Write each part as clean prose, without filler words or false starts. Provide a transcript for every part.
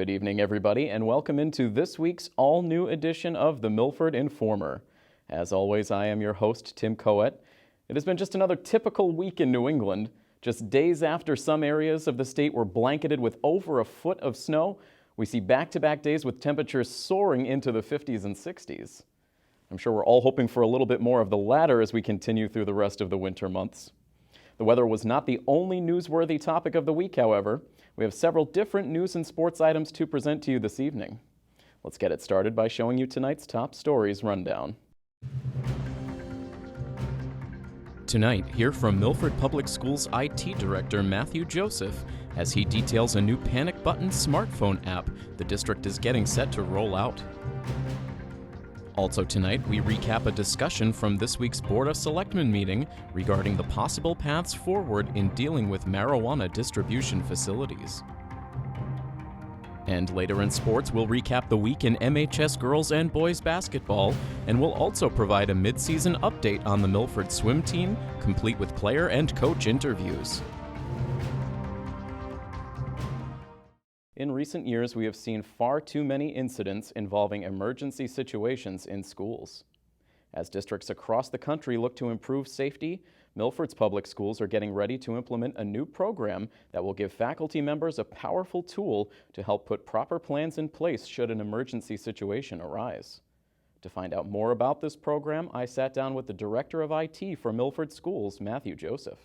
Good evening, everybody, and welcome into this week's all-new edition of the Milford Informer. As always, I am your host, Tim Coet. It has been just another typical week in New England. Just days after some areas of the state were blanketed with over a foot of snow, we see back-to-back days with temperatures soaring into the 50s and 60s. I'm sure we're all hoping for a little bit more of the latter as we continue through the rest of the winter months. The weather was not the only newsworthy topic of the week, however. We have several different news and sports items to present to you this evening. Let's get it started by showing you tonight's top stories rundown. Tonight, hear from Milford Public Schools IT Director Matthew Joseph as he details a new panic button smartphone app the district is getting set to roll out. Also tonight, we recap a discussion from this week's Board of Selectmen meeting regarding the possible paths forward in dealing with marijuana distribution facilities. And later in sports, we'll recap the week in MHS Girls and Boys Basketball, and we'll also provide a mid-season update on the Milford swim team, complete with player and coach interviews. In recent years, we have seen far too many incidents involving emergency situations in schools. As districts across the country look to improve safety, Milford's public schools are getting ready to implement a new program that will give faculty members a powerful tool to help put proper plans in place should an emergency situation arise. To find out more about this program, I sat down with the Director of IT for Milford Schools, Matthew Joseph.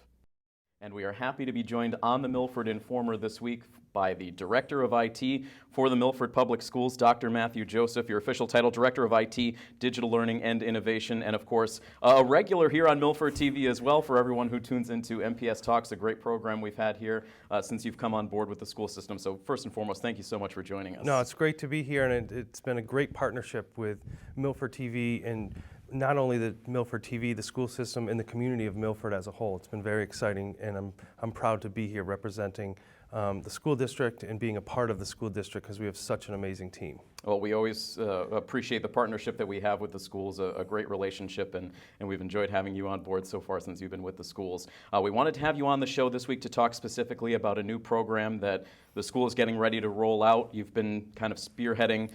And we are happy to be joined on the Milford Informer this week by the Director of IT for the Milford Public Schools, Dr. Matthew Joseph, your official title, Director of IT, Digital Learning and Innovation, and of course, a regular here on Milford TV as well for everyone who tunes into MPS Talks, a great program we've had here since you've come on board with the school system. So first and foremost, thank you so much for joining us. No, it's great to be here, and it's been a great partnership with Milford TV and not only the Milford TV, the school system, and the community of Milford as a whole. It's been very exciting, and I'm proud to be here representing the school district and being a part of the school district because we have such an amazing team. Well, we always appreciate the partnership that we have with the schools, a great relationship, and we've enjoyed having you on board so far since you've been with the schools. We wanted to have you on the show this week to talk specifically about a new program that the school is getting ready to roll out. You've been kind of spearheading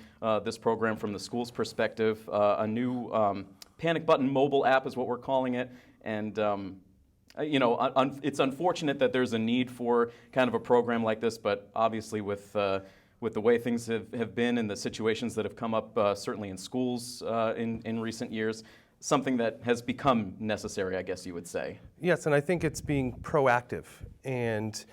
this program from the school's perspective. A new panic button mobile app is what we're calling it, and it's unfortunate that there's a need for kind of a program like this, but obviously with the way things have been and the situations that have come up certainly in schools in recent years, something that has become necessary, I guess you would say. Yes, and I think it's being proactive, and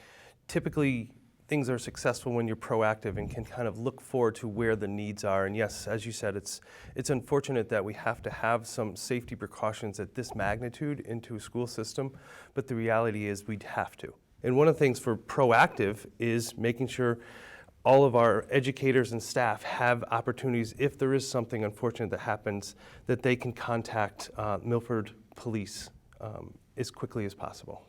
typically things are successful when you're proactive and can kind of look forward to where the needs are. And yes, as you said, it's unfortunate that we have to have some safety precautions at this magnitude into a school system, but the reality is we'd have to. And one of the things for proactive is making sure all of our educators and staff have opportunities, if there is something unfortunate that happens, that they can contact Milford Police as quickly as possible.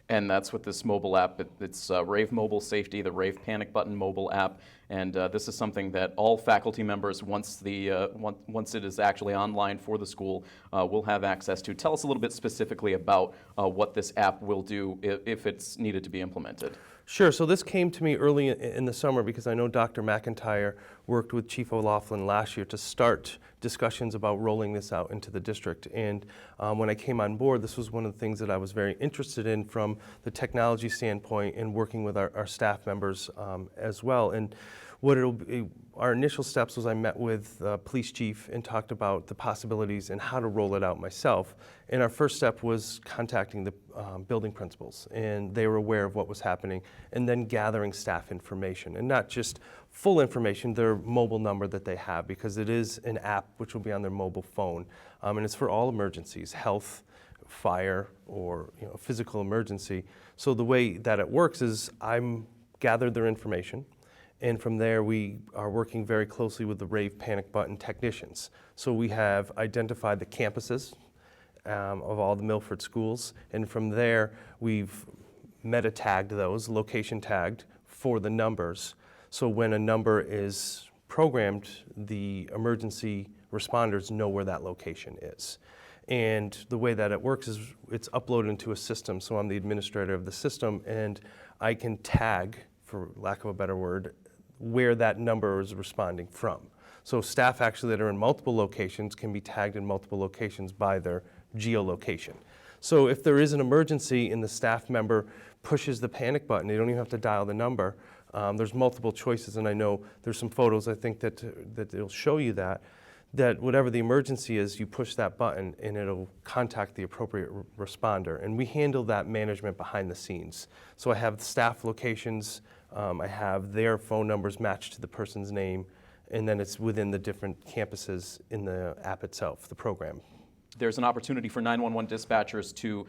And that's what this mobile app, it's Rave Mobile Safety, the Rave Panic Button mobile app, and this is something that all faculty members, once it is actually online for the school, will have access to. Tell us a little bit specifically about what this app will do if it's needed to be implemented. Sure. So this came to me early in the summer because I know Dr. McIntyre worked with Chief O'Loughlin last year to start discussions about rolling this out into the district. And when I came on board, this was one of the things that I was very interested in from the technology standpoint and working with our staff members as well. And what our initial steps was I met with the police chief and talked about the possibilities and how to roll it out myself. And our first step was contacting the building principals, and they were aware of what was happening, and then gathering staff information, and not just full information, their mobile number that they have, because it is an app which will be on their mobile phone, and it's for all emergencies, health, fire, or physical emergency. So the way that it works is I'm gathered their information, and from there we are working very closely with the Rave Panic Button technicians. So we have identified the campuses of all the Milford schools, and from there we've meta tagged those, location tagged for the numbers. So when a number is programmed, the emergency responders know where that location is. And the way that it works is it's uploaded into a system. So I'm the administrator of the system, and I can tag, for lack of a better word, where that number is responding from. So staff actually that are in multiple locations can be tagged in multiple locations by their geolocation. So if there is an emergency and the staff member pushes the panic button, they don't even have to dial the number. There's multiple choices, and I know there's some photos I think that it'll show you that whatever the emergency is, you push that button and it'll contact the appropriate responder. And we handle that management behind the scenes. So I have staff locations, I have their phone numbers matched to the person's name, and then it's within the different campuses in the app itself, the program. There's an opportunity for 911 dispatchers to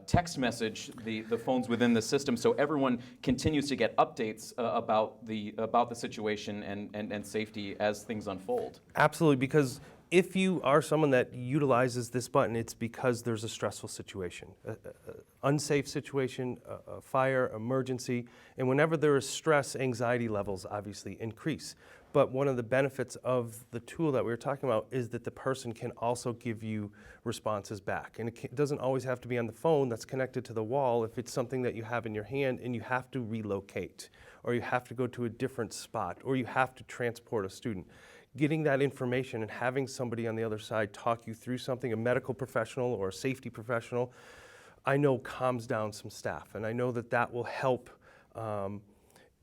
text message the phones within the system, so everyone continues to get updates about the situation and safety as things unfold. Absolutely, because if you are someone that utilizes this button, it's because there's a stressful situation, unsafe situation, a fire, emergency, and whenever there is stress, anxiety levels obviously increase. But one of the benefits of the tool that we were talking about is that the person can also give you responses back. And it doesn't always have to be on the phone that's connected to the wall. If it's something that you have in your hand and you have to relocate, or you have to go to a different spot, or you have to transport a student, getting that information and having somebody on the other side talk you through something, a medical professional or a safety professional, I know calms down some staff. And I know that that will help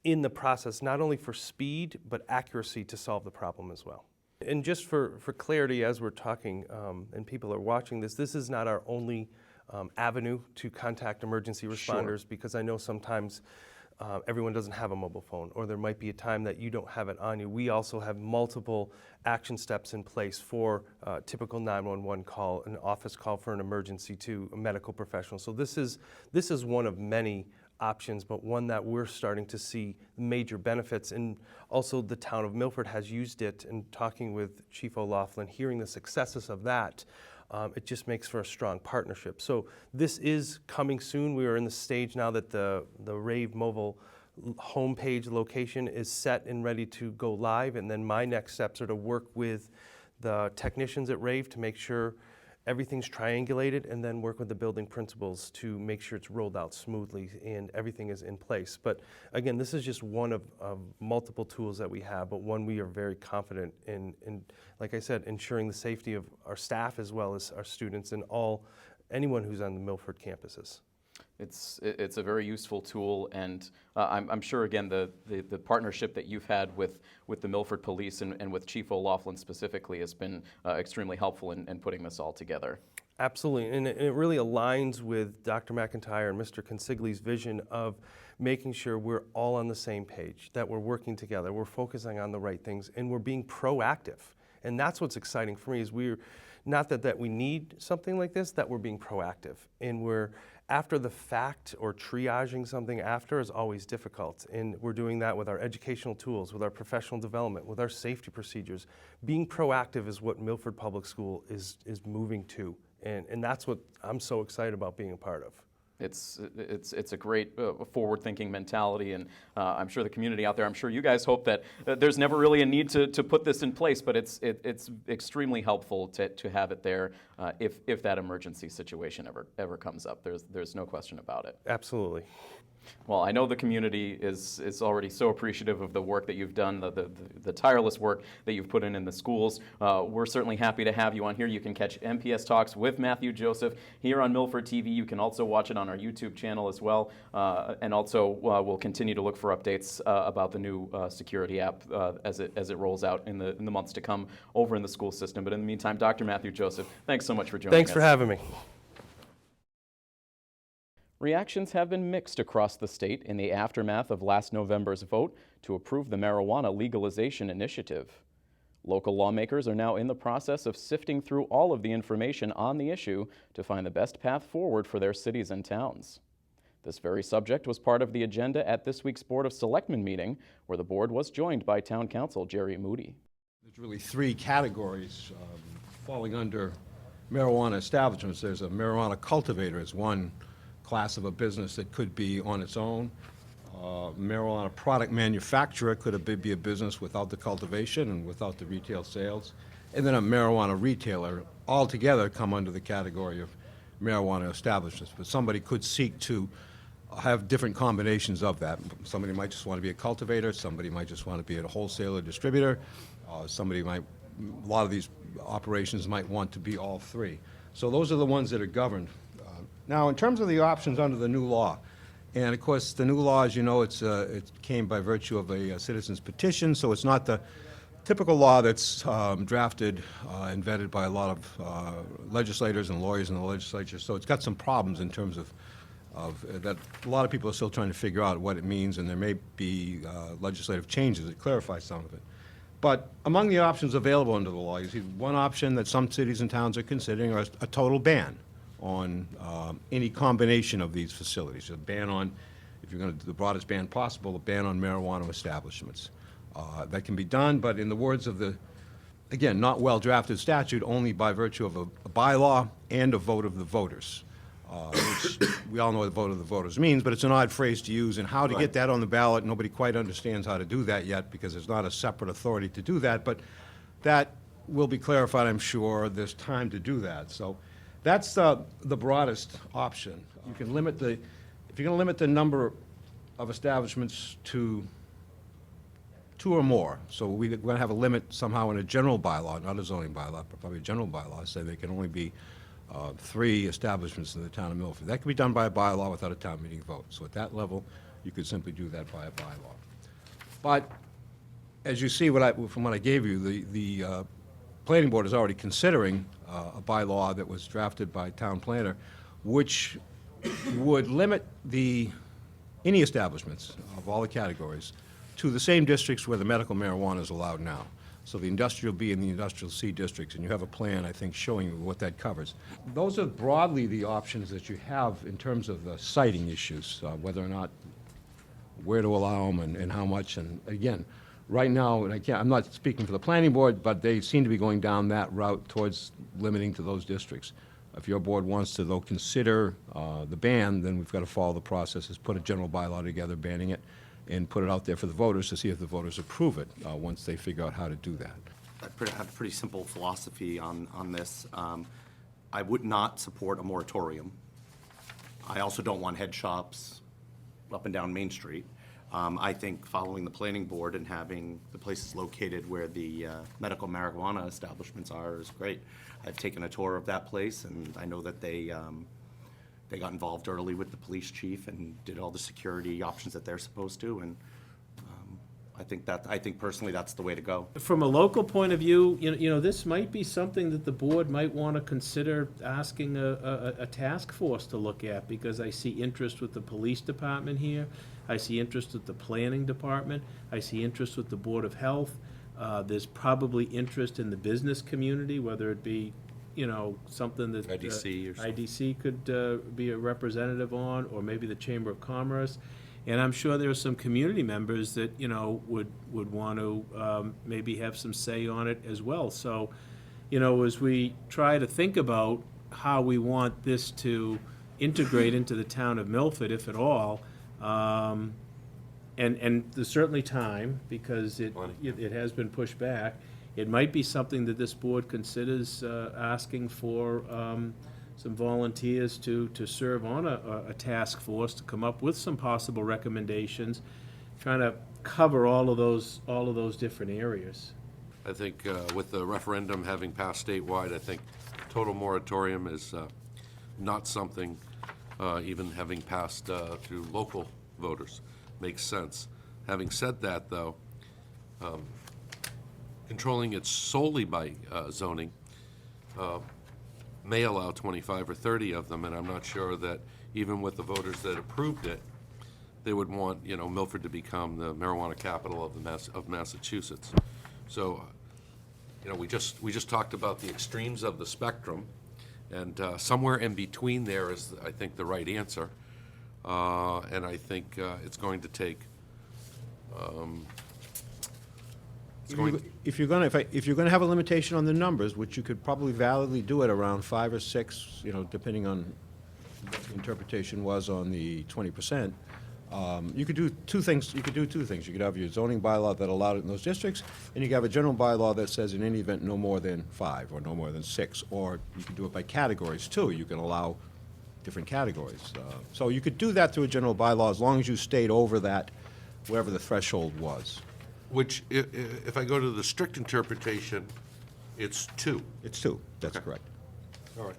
in the process, not only for speed, but accuracy to solve the problem as well. And just for clarity, as we're talking and people are watching this is not our only avenue to contact emergency responders. Sure. Because I know sometimes everyone doesn't have a mobile phone, or there might be a time that you don't have it on you. We also have multiple action steps in place for a typical 911 call, an office call for an emergency to a medical professional. So this is one of many options, but one that we're starting to see major benefits. And also the town of Milford has used it, and talking with Chief O'Loughlin, hearing the successes of that, it just makes for a strong partnership. So this is coming soon. We are in the stage now that the Rave mobile homepage location is set and ready to go live, and then my next steps are to work with the technicians at Rave to make sure everything's triangulated, and then work with the building principals to make sure it's rolled out smoothly and everything is in place. But again, this is just one of multiple tools that we have, but one we are very confident in, like I said, ensuring the safety of our staff as well as our students and anyone who's on the Milford campuses. It's a very useful tool, and I'm sure, again, the partnership that you've had with the Milford Police and with Chief O'Loughlin specifically has been extremely helpful in putting this all together. Absolutely, and it really aligns with Dr. McIntyre and Mr. Consigli's vision of making sure we're all on the same page, that we're working together, we're focusing on the right things, and we're being proactive. And that's what's exciting for me, is we're not that we need something like this, that we're being proactive, and we're after the fact, or triaging something after is always difficult. And we're doing that with our educational tools, with our professional development, with our safety procedures. Being proactive is what Milford Public School is moving to. And that's what I'm so excited about being a part of. It's a great forward-thinking mentality, and I'm sure the community out there, I'm sure you guys hope that there's never really a need to put this in place, but it's extremely helpful to have it there if that emergency situation ever comes up. There's no question about it. Absolutely. Well, I know the community is already so appreciative of the work that you've done, the tireless work that you've put in the schools. We're certainly happy to have you on here. You can catch MPS Talks with Matthew Joseph here on Milford TV. You can also watch it on our YouTube channel as well. And also, we'll continue to look for updates about the new security app as it rolls out in the months to come over in the school system. But in the meantime, Dr. Matthew Joseph, thanks so much for joining us. Thanks for having me. Reactions have been mixed across the state in the aftermath of last November's vote to approve the marijuana legalization initiative. Local lawmakers are now in the process of sifting through all of the information on the issue to find the best path forward for their cities and towns. This very subject was part of the agenda at this week's Board of Selectmen meeting, where the board was joined by Town Council Jerry Moody. There's really three categories falling under marijuana establishments. There's a marijuana cultivator as one class of a business that could be on its own. Marijuana product manufacturer could be a business without the cultivation and without the retail sales. And then a marijuana retailer, all together come under the category of marijuana establishments. But somebody could seek to have different combinations of that. Somebody might just want to be a cultivator, somebody might just want to be a wholesaler distributor, a lot of these operations might want to be all three. So those are the ones that are governed. Now, in terms of the options under the new law, and of course, the new law, as you know, it came by virtue of a citizen's petition, so it's not the typical law that's drafted and vetted by a lot of legislators and lawyers in the legislature. So it's got some problems in terms of that a lot of people are still trying to figure out what it means, and there may be legislative changes that clarify some of it. But among the options available under the law, you see one option that some cities and towns are considering are a total ban on any combination of these facilities. A ban on, if you're going to do the broadest ban possible, a ban on marijuana establishments. That can be done, but in the words of the, again, not well-drafted statute, only by virtue of a bylaw and a vote of the voters. Which we all know what the vote of the voters means, but it's an odd phrase to use, and how to get that on the ballot, nobody quite understands how to do that yet, because there's not a separate authority to do that, but that will be clarified, I'm sure. There's time to do that. So that's the broadest option. You can limit if you're going to limit the number of establishments to 2 or more, so we're going to have a limit somehow in a general bylaw, not a zoning bylaw, but probably a general bylaw, say they can only be 3 establishments in the town of Milford. That can be done by a bylaw without a town meeting vote. So at that level, you could simply do that by a bylaw. But as you see from what I gave you, the planning board is already considering a bylaw that was drafted by town planner, which would limit any establishments of all the categories to the same districts where the medical marijuana is allowed now. So the industrial B and the industrial C districts, and you have a plan, I think, showing you what that covers. Those are broadly the options that you have in terms of the siting issues, whether or not, where to allow them and how much. And again, right now, and I'm not speaking for the planning board, but they seem to be going down that route towards limiting to those districts. If your board wants to, though, consider the ban, then we've got to follow the processes, put a general bylaw together banning it, and put it out there for the voters to see if the voters approve it once they figure out how to do that. I have a pretty simple philosophy on this. I would not support a moratorium. I also don't want head shops up and down Main Street. I think following the planning board and having the places located where the medical marijuana establishments are is great. I've taken a tour of that place, and I know that they got involved early with the police chief and did all the security options that they're supposed to, and I think personally that's the way to go. From a local point of view, you know, this might be something that the board might want to consider asking a task force to look at, because I see interest with the police department here, I see interest with the planning department, I see interest with the Board of Health. There's probably interest in the business community, whether it be, you know, something that IDC or something. IDC could be a representative on, or maybe the Chamber of Commerce. And I'm sure there are some community members that, you know, would want to maybe have some say on it as well. So, you know, as we try to think about how we want this to integrate into the town of Milford, if at all, and there's certainly time, because it has been pushed back. It might be something that this board considers asking for some volunteers to serve on a task force to come up with some possible recommendations, trying to cover all of those different areas. I think with the referendum having passed statewide, I think total moratorium is not something, even having passed through local voters, makes sense. Having said that, though, controlling it solely by zoning may allow 25 or 30 of them, and I'm not sure that even with the voters that approved it, they would want, you know, Milford to become the marijuana capital of Massachusetts. So, you know, we just talked about the extremes of the spectrum, and somewhere in between there is, I think, the right answer. And I think it's going to take. If you're going to have a limitation on the numbers, which you could probably validly do at around 5 or 6, you know, depending on what the interpretation was on the 20%, you could do two things. You could have your zoning bylaw that allowed it in those districts, and you could have a general bylaw that says in any event no more than 5 or no more than 6, or you could do it by categories too. You can allow different categories. So you could do that through a general bylaw as long as you stayed over that, wherever the threshold was. Which, if I go to the strict interpretation, it's 2. It's 2, that's correct. All right.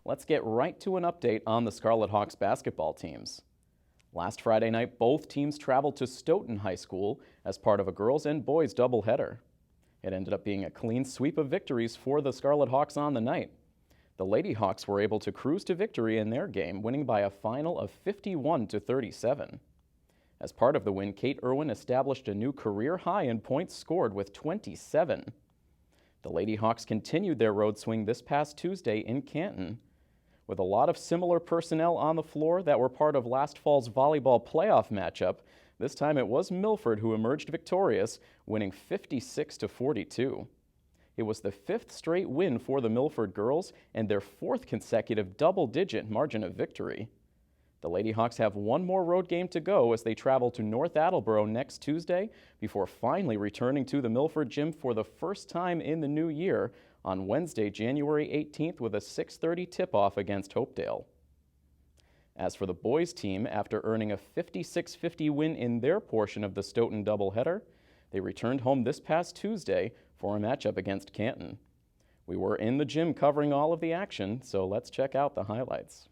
Let's get right to an update on the Scarlet Hawks basketball teams. Last Friday night, both teams traveled to Stoughton High School as part of a girls and boys doubleheader. It ended up being a clean sweep of victories for the Scarlet Hawks on the night. The Lady Hawks were able to cruise to victory in their game, winning by a final of 51-37. As part of the win, Kate Irwin established a new career high in points scored with 27. The Lady Hawks continued their road swing this past Tuesday in Canton. With a lot of similar personnel on the floor that were part of last fall's volleyball playoff matchup, this time it was Milford who emerged victorious, winning 56-42. It was the 5th straight win for the Milford girls and their 4th consecutive double-digit margin of victory. The Lady Hawks have one more road game to go as they travel to North Attleboro next Tuesday before finally returning to the Milford gym for the first time in the new year on Wednesday, January 18th with a 6:30 tip-off against Hopedale. As for the boys team, after earning a 56-50 win in their portion of the Stoughton doubleheader, they returned home this past Tuesday for a matchup against Canton. We were in the gym covering all of the action, so let's check out the highlights.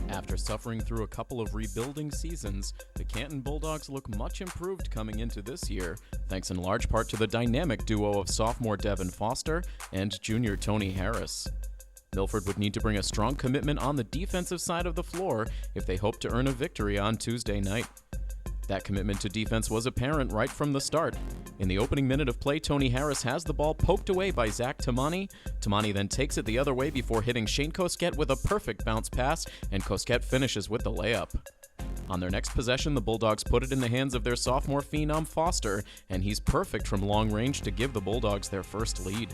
After suffering through a couple of rebuilding seasons, the Canton Bulldogs look much improved coming into this year, thanks in large part to the dynamic duo of sophomore Devin Foster and junior Tony Harris. Milford would need to bring a strong commitment on the defensive side of the floor if they hope to earn a victory on Tuesday night. That commitment to defense was apparent right from the start. In the opening minute of play, Tony Harris has the ball poked away by Zach Tamani. Tamani then takes it the other way before hitting Shane Cosquet with a perfect bounce pass, and Cosquet finishes with the layup. On their next possession, the Bulldogs put it in the hands of their sophomore phenom Foster, and he's perfect from long range to give the Bulldogs their first lead.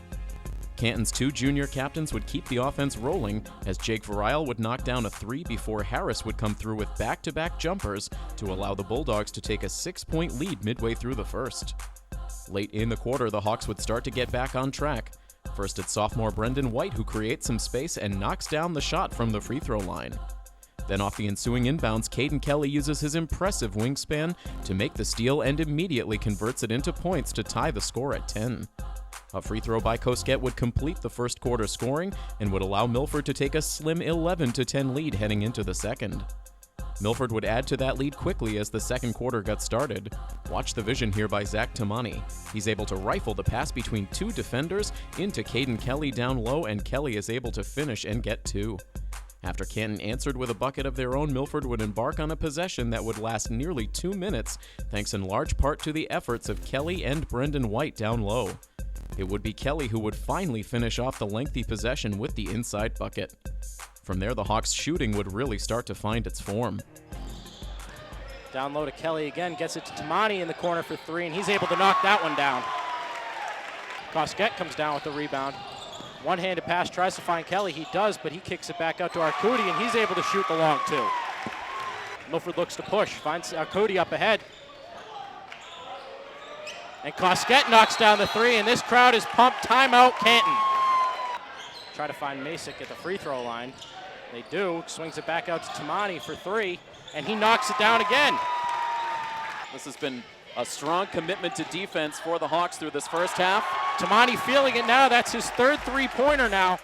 Canton's 2 junior captains would keep the offense rolling as Jake Virile would knock down a 3 before Harris would come through with back-to-back jumpers to allow the Bulldogs to take a 6-point lead midway through the first. Late in the quarter, the Hawks would start to get back on track. First, it's sophomore Brendan White who creates some space and knocks down the shot from the free throw line. Then off the ensuing inbounds, Caden Kelly uses his impressive wingspan to make the steal and immediately converts it into points to tie the score at 10. A free throw by Cosquet would complete the first quarter scoring and would allow Milford to take a slim 11-10 lead heading into the second. Milford would add to that lead quickly as the second quarter got started. Watch the vision here by Zach Tamani. He's able to rifle the pass between 2 defenders into Caden Kelly down low, and Kelly is able to finish and get 2. After Canton answered with a bucket of their own, Milford would embark on a possession that would last nearly 2 minutes, thanks in large part to the efforts of Kelly and Brendan White down low. It would be Kelly who would finally finish off the lengthy possession with the inside bucket. From there, the Hawks' shooting would really start to find its form. Down low to Kelly again, gets it to Tamani in the corner for 3, and he's able to knock that one down. Cosquet comes down with the rebound. One-handed pass, tries to find Kelly. He does, but he kicks it back out to Arcudi, and he's able to shoot the long 2. Milford looks to push, finds Arcudi up ahead. And Cosquet knocks down the 3, and this crowd is pumped. Timeout, Canton. Try to find Masick at the free throw line. They do. Swings it back out to Tamani for 3, and he knocks it down again. This has been a strong commitment to defense for the Hawks through this first half. Tamani feeling it now. That's his 3rd three-pointer now.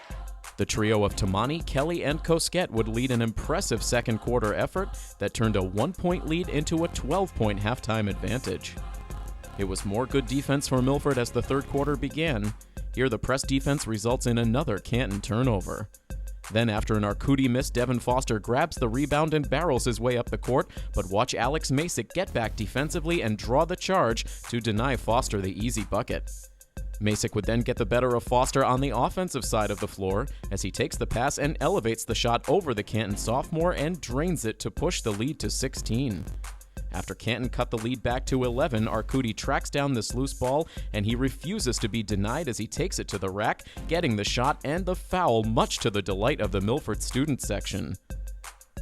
The trio of Tamani, Kelly, and Cosquet would lead an impressive second quarter effort that turned a 1-point lead into a 12-point halftime advantage. It was more good defense for Milford as the third quarter began. Here, the press defense results in another Canton turnover. Then, after an Arcudi miss, Devin Foster grabs the rebound and barrels his way up the court, but watch Alex Masick get back defensively and draw the charge to deny Foster the easy bucket. Masick would then get the better of Foster on the offensive side of the floor as he takes the pass and elevates the shot over the Canton sophomore and drains it to push the lead to 16. After Canton cut the lead back to 11, Arcudi tracks down this loose ball, and he refuses to be denied as he takes it to the rack, getting the shot and the foul, much to the delight of the Milford student section.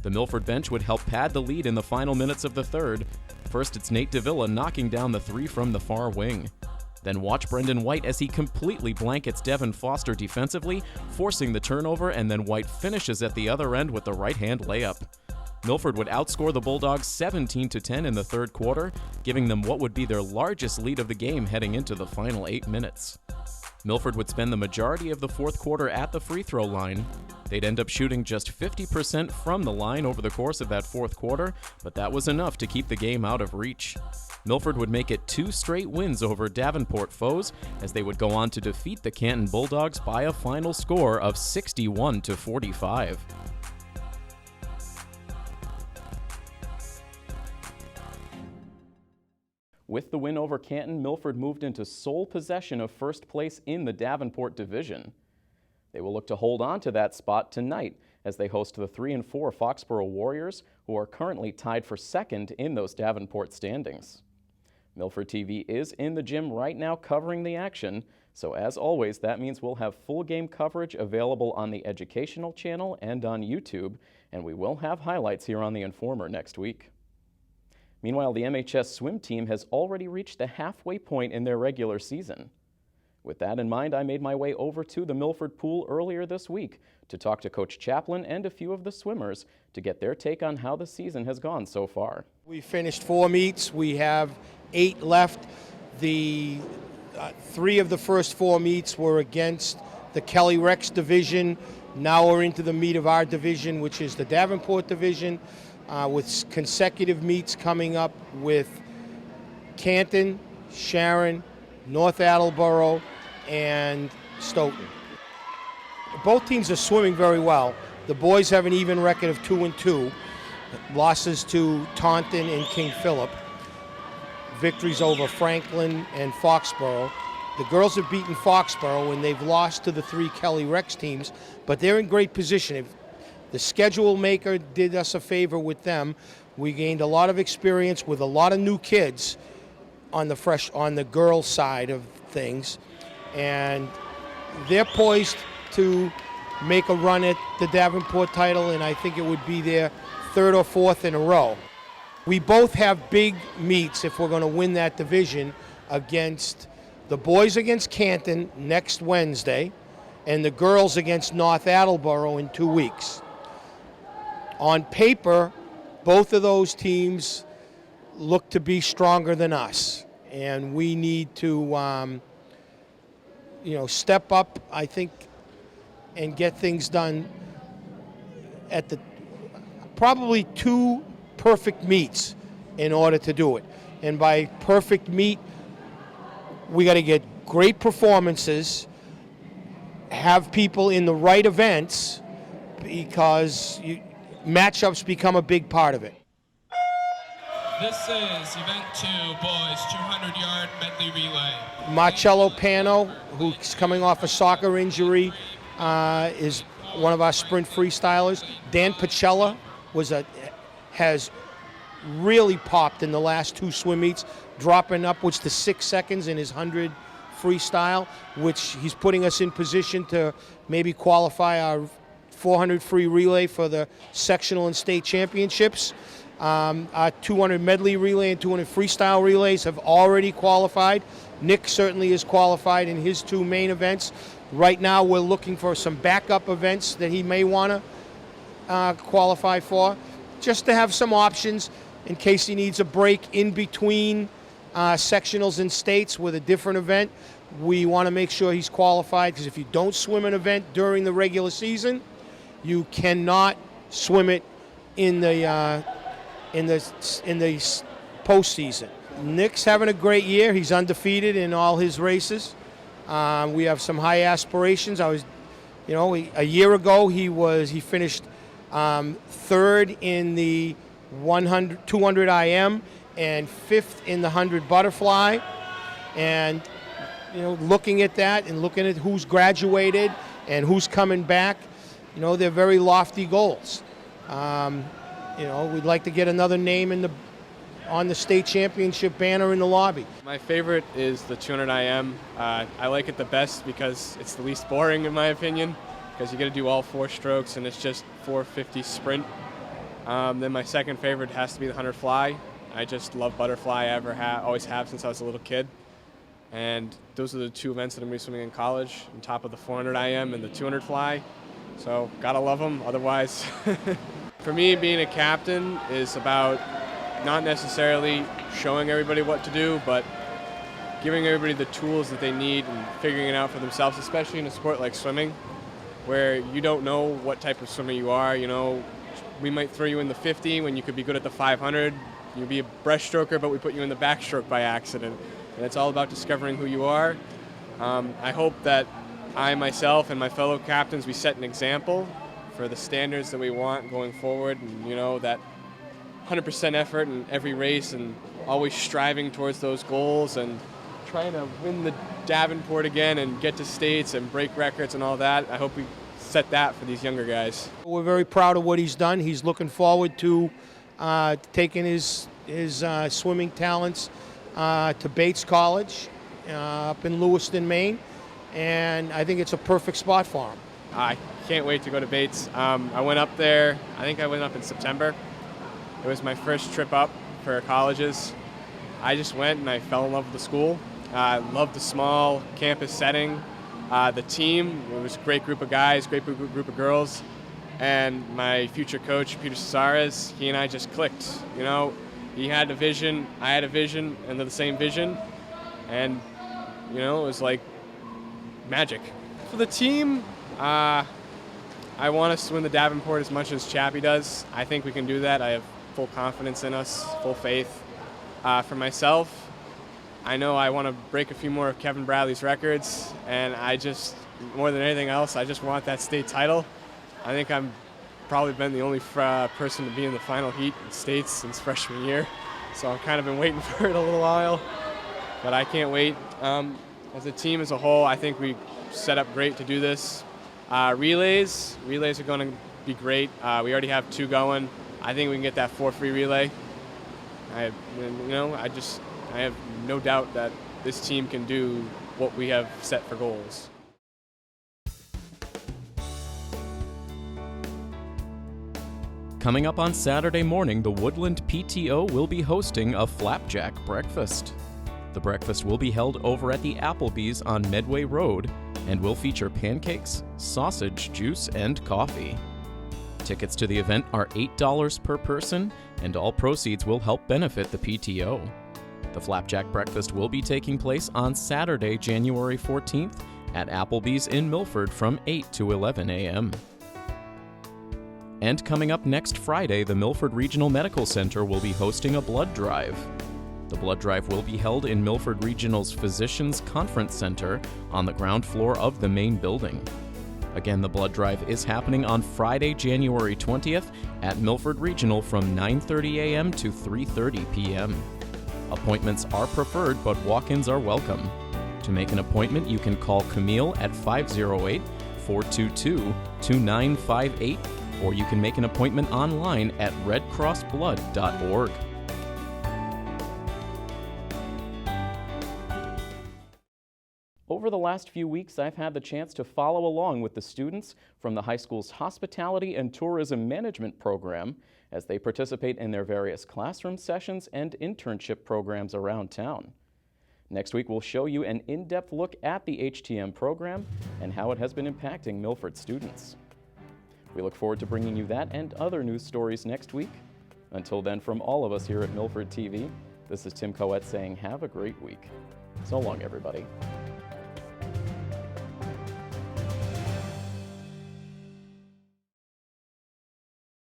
The Milford bench would help pad the lead in the final minutes of the third. First, it's Nate Davila knocking down the three from the far wing. Then watch Brendan White as he completely blankets Devin Foster defensively, forcing the turnover, and then White finishes at the other end with the right-hand layup. Milford would outscore the Bulldogs 17-10 in the third quarter, giving them what would be their largest lead of the game heading into the final 8 minutes. Milford would spend the majority of the fourth quarter at the free throw line. They'd end up shooting just 50% from the line over the course of that fourth quarter, but that was enough to keep the game out of reach. Milford would make it 2 straight wins over Davenport foes, as they would go on to defeat the Canton Bulldogs by a final score of 61-45. With the win over Canton, Milford moved into sole possession of first place in the Davenport division. They will look to hold on to that spot tonight as they host the 3-4 Foxborough Warriors, who are currently tied for second in those Davenport standings. Milford TV is in the gym right now covering the action, so as always, that means we'll have full game coverage available on the educational channel and on YouTube, and we will have highlights here on The Informer next week. Meanwhile, the MHS swim team has already reached the halfway point in their regular season. With that in mind, I made my way over to the Milford pool earlier this week to talk to Coach Chaplin and a few of the swimmers to get their take on how the season has gone so far. We finished 4 meets. We have 8 left. The 3 of the first 4 meets were against the Kelly Rex division. Now we're into the meet of our division, which is the Davenport division, with consecutive meets coming up with Canton, Sharon, North Attleboro, and Stoughton. Both teams are swimming very well. The boys have an even record of 2-2. Losses to Taunton and King Philip. Victories over Franklin and Foxborough. The girls have beaten Foxborough and they've lost to the 3 Kelly Rex teams, but they're in great position. The schedule maker did us a favor with them. We gained a lot of experience with a lot of new kids on the girls' side of things, and they're poised to make a run at the Davenport title, and I think it would be their 3rd or 4th in a row. We both have big meets if we're going to win that division against the boys against Canton next Wednesday and the girls against North Attleboro in 2 weeks. On paper, both of those teams look to be stronger than us, and we need to step up, I think, and get things done at the probably 2 perfect meets in order to do it. And by perfect meet, we got to get great performances, have people in the right events, because matchups become a big part of it. This is event 2, boys 200-yard medley relay. Marcello Pano, who's coming off a soccer injury, is one of our sprint freestylers. Dan Pacella has really popped in the last 2 swim meets, dropping upwards to 6 seconds in his 100 freestyle, which he's putting us in position to maybe qualify our 400 free relay for the sectional and state championships. Our 200 medley relay and 200 freestyle relays have already qualified. Nick certainly is qualified in his 2 main events. Right now we're looking for some backup events that he may want to qualify for, just to have some options in case he needs a break in between sectionals and states with a different event. We want to make sure he's qualified, because if you don't swim an event during the regular season, you cannot swim it in the postseason. Nick's having a great year. He's undefeated in all his races. We have some high aspirations. A year ago he finished 3rd in the 200 IM and 5th in the 100 butterfly. And looking at that and looking at who's graduated and who's coming back, they're very lofty goals. We'd like to get another name in on the state championship banner in the lobby. My favorite is the 200 IM. I like it the best because it's the least boring in my opinion, because you got to do all 4 strokes and it's just 450 sprint. Then my second favorite has to be the 100 fly. I just love butterfly. Always have since I was a little kid. And those are the 2 events that I'm going to be swimming in college, on top of the 400 IM and the 200 fly. So gotta love them, otherwise. For me, being a captain is about not necessarily showing everybody what to do, but giving everybody the tools that they need and figuring it out for themselves, especially in a sport like swimming, where you don't know what type of swimmer you are. You know, we might throw you in the 50 when you could be good at the 500. You'd be a breaststroker, but we put you in the backstroke by accident. And it's all about discovering who you are. I hope that I, myself, and my fellow captains, we set an example for the standards that we want going forward, and, you know, that 100% effort in every race and always striving towards those goals and trying to win the Davenport again and get to states and break records and all that. I hope we set that for these younger guys. We're very proud of what he's done. He's looking forward to taking his swimming talents to Bates College up in Lewiston, Maine, and I think it's a perfect spot for him. I can't wait to go to Bates. I went up there, I think I went up in September. It was my first trip up for colleges. I just went and I fell in love with the school. I loved the small campus setting. The team, it was a great group of guys, great group of girls. And my future coach, Peter Cesares, he and I just clicked. You know, he had a vision, I had a vision, and they're the same vision. And, you know, it was like magic. For the team, I want us to win the Davenport as much as Chappie does. I think we can do that. I have full confidence in us, full faith. For myself, I know I want to break a few more of Kevin Bradley's records, and I just, more than anything else, I just want that state title. I think I'm probably been the only person to be in the final heat in states since freshman year, so I've kind of been waiting for it a little while, but I can't wait. As a team as a whole, I think we set up great to do this. Relays are going to be great. We already have 2 going. I think we can get that 4 free relay. I have no doubt that this team can do what we have set for goals. Coming up on Saturday morning, the Woodland PTO will be hosting a flapjack breakfast. The breakfast will be held over at the Applebee's on Medway Road and will feature pancakes, sausage, juice, and coffee. Tickets to the event are $8 per person, and all proceeds will help benefit the PTO. The Flapjack Breakfast will be taking place on Saturday, January 14th at Applebee's in Milford from 8 to 11 a.m. And coming up next Friday, the Milford Regional Medical Center will be hosting a blood drive. The blood drive will be held in Milford Regional's Physicians Conference Center on the ground floor of the main building. Again, the blood drive is happening on Friday, January 20th at Milford Regional from 9:30 a.m. to 3:30 p.m. Appointments are preferred, but walk-ins are welcome. To make an appointment, you can call Camille at 508-422-2958, or you can make an appointment online at redcrossblood.org. Over the last few weeks, I've had the chance to follow along with the students from the high school's Hospitality and Tourism Management program as they participate in their various classroom sessions and internship programs around town. Next week, we'll show you an in-depth look at the HTM program and how it has been impacting Milford students. We look forward to bringing you that and other news stories next week. Until then, from all of us here at Milford TV, this is Tim Coette saying have a great week. So long, everybody.